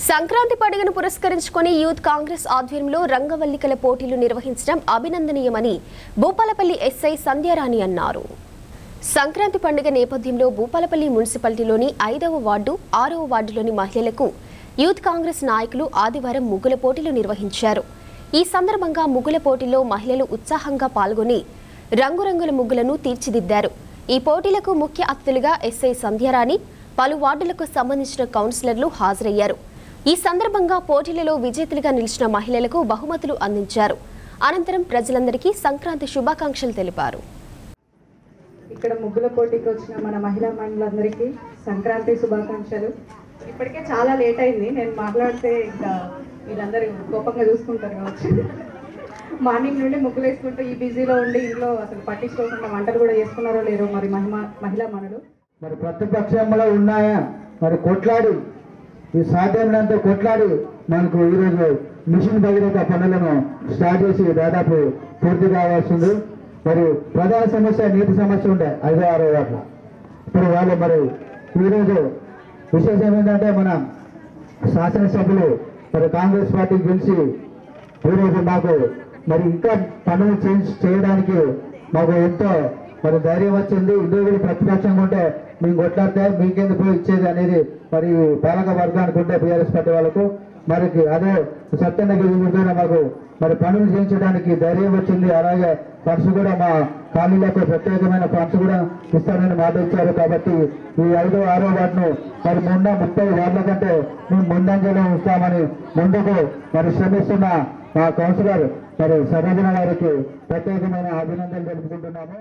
సంక్రాంతి పండుగను పురస్కరించుకొని యూత్ కాంగ్రెస్ ఆధ్వర్యంలో రంగవల్లికల పోటీలు నిర్వహించడం అభినందనీయమని భూపాలపల్లి ఎస్ఐ సంధ్యారాణి అన్నారు. సంక్రాంతి పండుగ నేపథ్యంలో భూపాలపల్లి మున్సిపాలిటీలోని 5వ వార్డు 6వ వార్డులోని మహిళలకు యూత్ కాంగ్రెస్ నాయకులు ఆదివారం ముగ్గుల పోటీలు నిర్వహించారు. ఈ సందర్భంగా ముగ్గుల పోటీలో మహిళలు ఉత్సాహంగా పాల్గొని రంగురంగుల ముగ్గులను తీర్చిదిద్దారు. ఈ పోటీలకు ముఖ్య అతిథులుగా ఎస్ఐ సంధ్యారాణి, పలు వార్డులకు సంబంధించిన కౌన్సిలర్లు హాజరయ్యారు. ఈ సందర్భంగా పోటీలలో విజేతలుగా నిలిచిన మహిళలకు బహుమతులు అందించారు. అనంతరం ప్రజలందరికీ సంక్రాంతి శుభాకాంక్షలు తెలిపారు. ఇక్కడ ముగ్గుల పోటీకి వచ్చిన మన మహిళా మండలందరికీ సంక్రాంతి శుభాకాంక్షలు. ఇప్పటికే చాలా లేట్ అయింది, నేను మాట్లాడితే ఇంకా మీరందరూ కోపంగా చూసుకుంటారు కావచ్చు. మార్నింగ్ నుండి ముగ్గులు వేసుకుంటూ ఈ బిజీలో ఉండి ఇంట్లో అసలు పట్టించుకోకుండా వంటలు కూడా చేసుకున్నారో లేరో మరి మహిళా మనులు మరి ప్రతిపక్షంలో ఉన్నాయా మరి కొట్లాడి ఈ సాధ్యమైనంత కొట్లాడి మనకు ఈరోజు మిషన్ భగీరథ పనులను స్టార్ట్ చేసి దాదాపు పూర్తి కావాల్సింది. మరి ప్రధాన సమస్య నీటి సమస్య ఉండే 5, 6 వాట్ల. ఇప్పుడు వాళ్ళు మరి ఈరోజు విశేషం ఏంటంటే మన శాసనసభ్యులు మరి కాంగ్రెస్ పార్టీ గెలిచి ఈరోజు మాకు మరి ఇంకా పనులు చేయడానికి మాకు ఎంతో మరి ధైర్యం వచ్చింది. ఇందులో ప్రతిపక్షంగా ఉంటే మేము కొట్లాడితే మీకెందుకు ఇచ్చేది అనేది మరి పాలక వర్గానికి ఉంటే బీఆర్ఎస్ పార్టీ వాళ్ళకు మరి అదే సత్యనగిరి మాకు మరి పనులు చేయించడానికి ధైర్యం వచ్చింది. అలాగే ఫండ్స్ కూడా మా ఖాళీలకు ప్రత్యేకమైన ఫండ్స్ కూడా ఇస్తారని మాట ఇచ్చారు. కాబట్టి ఈ 5, 6 వార్డును మరి 30 వార్డుల కంటే మేము ముందంజలో ఇస్తామని ముందుకు మరి శ్రమిస్తున్న మా కౌన్సిలర్ మరి సరోజన గారికి ప్రత్యేకమైన అభినందనలు తెలుపుకుంటున్నాము.